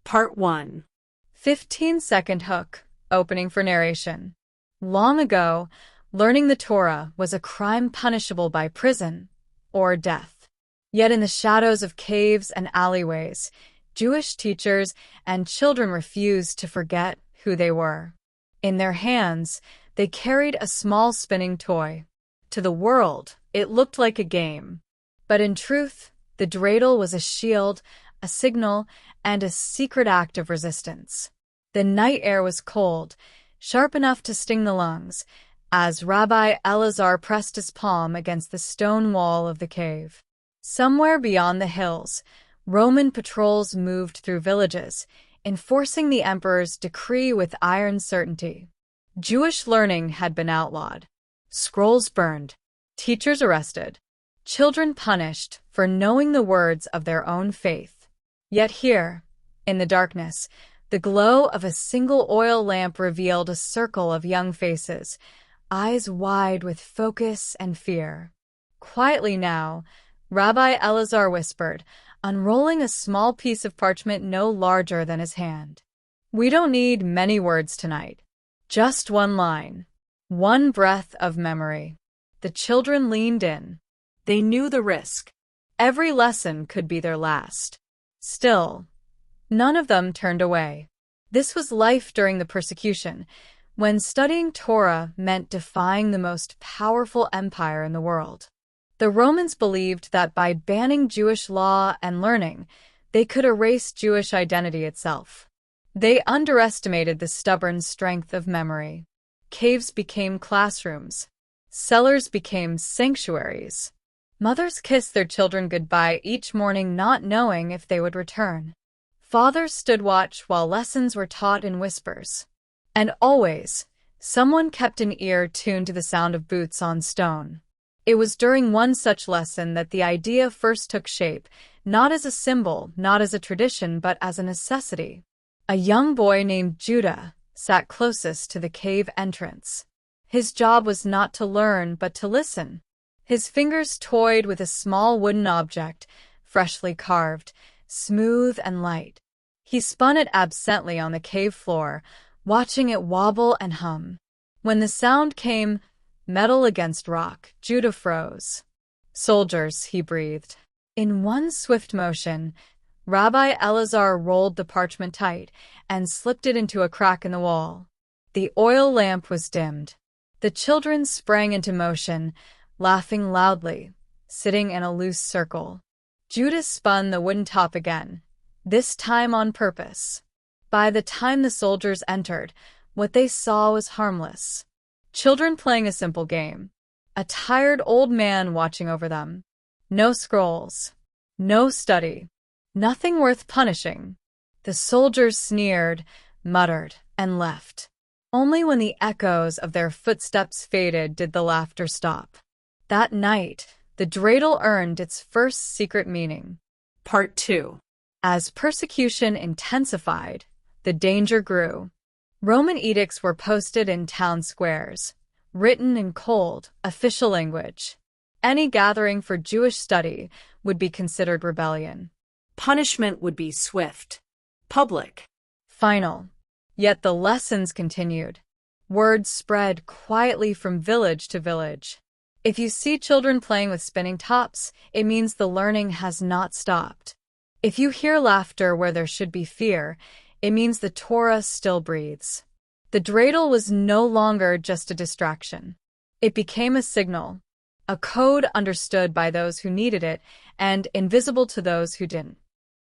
Part 1. 15-second hook, opening for narration. Long ago, learning the Torah was a crime punishable by prison or death. Yet in the shadows of caves and alleyways, Jewish teachers and children refused to forget who they were. In their hands, they carried a small spinning toy. To the world, it looked like a game. But in truth, the dreidel was a shield, a signal, and a secret act of resistance. The night air was cold, sharp enough to sting the lungs, as Rabbi Elazar pressed his palm against the stone wall of the cave. Somewhere beyond the hills, Roman patrols moved through villages, enforcing the emperor's decree with iron certainty. Jewish learning had been outlawed, scrolls burned, teachers arrested, children punished for knowing the words of their own faith. Yet here, in the darkness, the glow of a single oil lamp revealed a circle of young faces, eyes wide with focus and fear. Quietly now, Rabbi Elazar whispered, unrolling a small piece of parchment no larger than his hand. "We don't need many words tonight. Just one line. One breath of memory." The children leaned in. They knew the risk. Every lesson could be their last. Still, none of them turned away. This was life during the persecution, when studying Torah meant defying the most powerful empire in the world. The Romans believed that by banning Jewish law and learning, they could erase Jewish identity itself. They underestimated the stubborn strength of memory. Caves became classrooms. Cellars became sanctuaries. Mothers kissed their children goodbye each morning, not knowing if they would return. Fathers stood watch while lessons were taught in whispers. And always, someone kept an ear tuned to the sound of boots on stone. It was during one such lesson that the idea first took shape, not as a symbol, not as a tradition, but as a necessity. A young boy named Judah sat closest to the cave entrance. His job was not to learn, but to listen. His fingers toyed with a small wooden object, freshly carved, smooth and light. He spun it absently on the cave floor, watching it wobble and hum. When the sound came, metal against rock, Judah froze. "Soldiers," he breathed. In one swift motion, Rabbi Elazar rolled the parchment tight and slipped it into a crack in the wall. The oil lamp was dimmed. The children sprang into motion, laughing loudly, sitting in a loose circle. Judah spun the wooden top again, this time on purpose. By the time the soldiers entered, what they saw was harmless. Children playing a simple game. A tired old man watching over them. No scrolls. No study. Nothing worth punishing. The soldiers sneered, muttered, and left. Only when the echoes of their footsteps faded did the laughter stop. That night, the dreidel earned its first secret meaning. Part 2. As persecution intensified, the danger grew. Roman edicts were posted in town squares, written in cold, official language. Any gathering for Jewish study would be considered rebellion. Punishment would be swift, public, final. Yet the lessons continued. Word spread quietly from village to village. If you see children playing with spinning tops, it means the learning has not stopped. If you hear laughter where there should be fear, it means the Torah still breathes. The dreidel was no longer just a distraction. It became a signal, a code understood by those who needed it and invisible to those who didn't.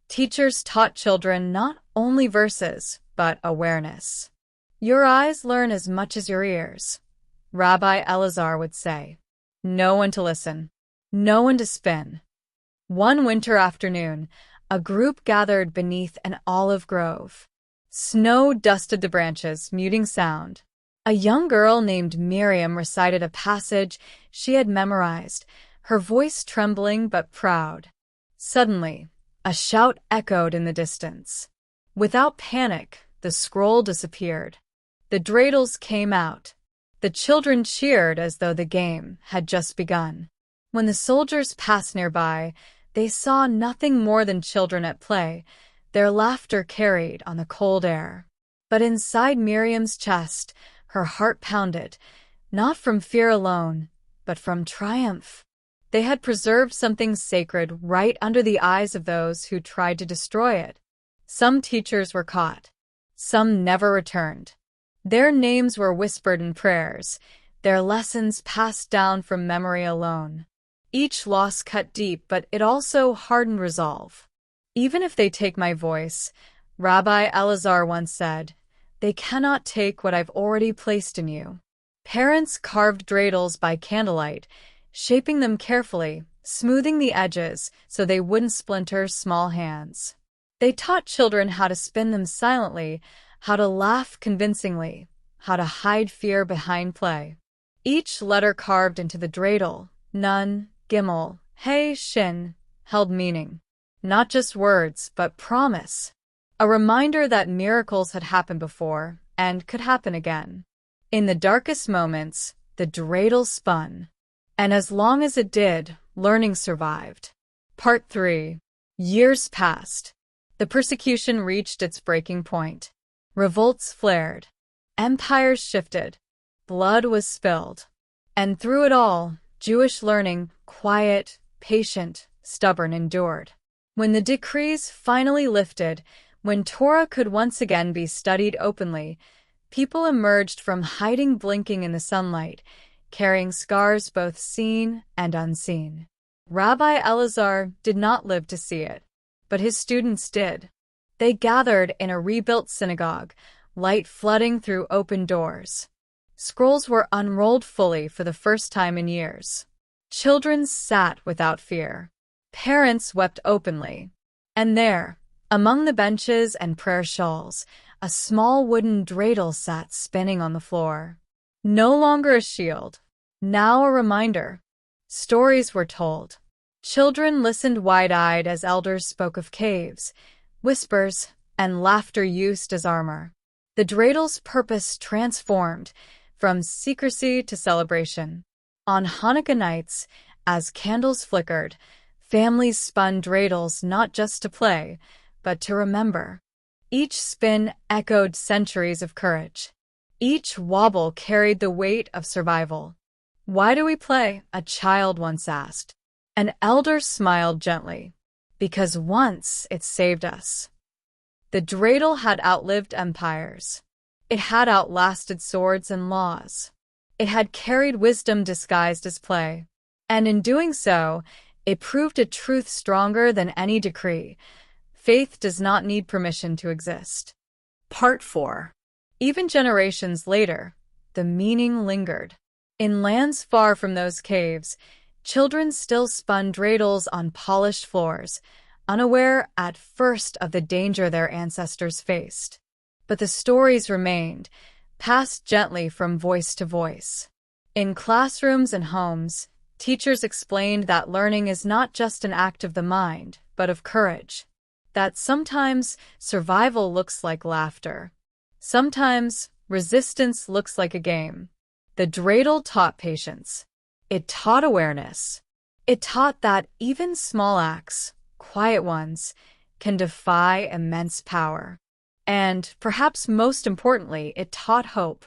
Teachers taught children not only verses, but awareness. "Your eyes learn as much as your ears," Rabbi Elazar would say. No one to listen. No one to spin. One winter afternoon, a group gathered beneath an olive grove. Snow dusted the branches, muting sound. A young girl named Miriam recited a passage she had memorized, her voice trembling but proud. Suddenly, a shout echoed in the distance. Without panic, the scroll disappeared. The dreidels came out. The children cheered as though the game had just begun. When the soldiers passed nearby, they saw nothing more than children at play, Their laughter carried on the cold air. But inside Miriam's chest, her heart pounded, not from fear alone, but from triumph. They had preserved something sacred right under the eyes of those who tried to destroy it. Some teachers were caught. Some never returned. Their names were whispered in prayers, their lessons passed down from memory alone. Each loss cut deep, but it also hardened resolve. Even if they take my voice, Rabbi Elazar once said, they cannot take what I've already placed in you. Parents carved dreidels by candlelight, shaping them carefully, smoothing the edges so they wouldn't splinter small hands. They taught children how to spin them silently, how to laugh convincingly, how to hide fear behind play. Each letter carved into the dreidel, Nun, Gimel, Hey, Shin, held meaning. Not just words, but promise. A reminder that miracles had happened before and could happen again. In the darkest moments, the dreidel spun. And as long as it did, learning survived. Part 3. Years passed. The persecution reached its breaking point. Revolts flared. Empires shifted. Blood was spilled. And through it all, Jewish learning, quiet, patient, stubborn, endured. When the decrees finally lifted, when Torah could once again be studied openly, people emerged from hiding blinking in the sunlight, carrying scars both seen and unseen. Rabbi Elazar did not live to see it, but his students did. They gathered in a rebuilt synagogue, light flooding through open doors. Scrolls were unrolled fully for the first time in years. Children sat without fear. Parents wept openly. And there, among the benches and prayer shawls, a small wooden dreidel sat spinning on the floor. No longer a shield, now a reminder. Stories were told. Children listened wide-eyed as elders spoke of caves, whispers, and laughter used as armor. The dreidel's purpose transformed from secrecy to celebration. On Hanukkah nights, as candles flickered, families spun dreidels not just to play, but to remember. Each spin echoed centuries of courage. Each wobble carried the weight of survival. "Why do we play?" a child once asked. An elder smiled gently. "Because once it saved us." The dreidel had outlived empires. It had outlasted swords and laws. It had carried wisdom disguised as play. And in doing so, it proved a truth stronger than any decree. Faith does not need permission to exist. Part 4. Even generations later, the meaning lingered. In lands far from those caves, children still spun dreidels on polished floors, unaware at first of the danger their ancestors faced. But the stories remained, passed gently from voice to voice. In classrooms and homes, teachers explained that learning is not just an act of the mind, but of courage. That sometimes survival looks like laughter. Sometimes resistance looks like a game. The dreidel taught patience. It taught awareness. It taught that even small acts, quiet ones, can defy immense power. And, perhaps most importantly, it taught hope.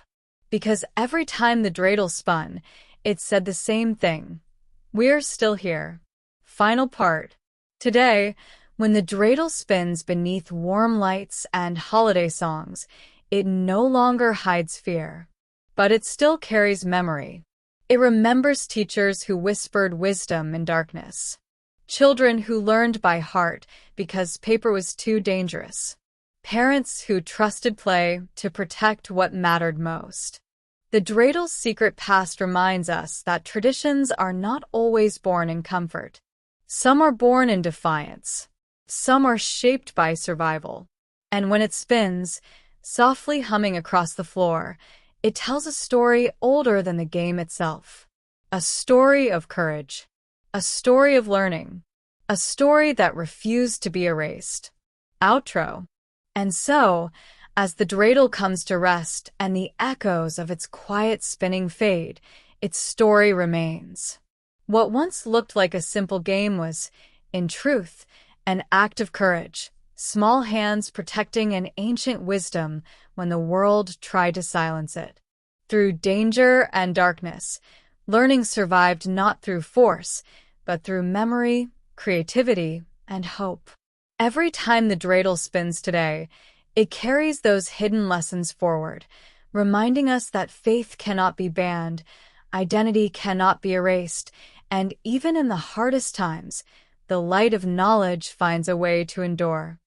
Because every time the dreidel spun, it said the same thing. We're still here. Final part. Today, when the dreidel spins beneath warm lights and holiday songs, it no longer hides fear. But it still carries memory. It remembers teachers who whispered wisdom in darkness. Children who learned by heart because paper was too dangerous. Parents who trusted play to protect what mattered most. The dreidel's secret past reminds us that traditions are not always born in comfort. Some are born in defiance. Some are shaped by survival. And when it spins, softly humming across the floor, it tells a story older than the game itself. A story of courage. A story of learning. A story that refused to be erased. Outro. And so, as the dreidel comes to rest and the echoes of its quiet spinning fade, its story remains. What once looked like a simple game was, in truth, an act of courage, small hands protecting an ancient wisdom when the world tried to silence it. Through danger and darkness, learning survived not through force, but through memory, creativity, and hope. Every time the dreidel spins today, it carries those hidden lessons forward, reminding us that faith cannot be banned, identity cannot be erased, and even in the hardest times, the light of knowledge finds a way to endure.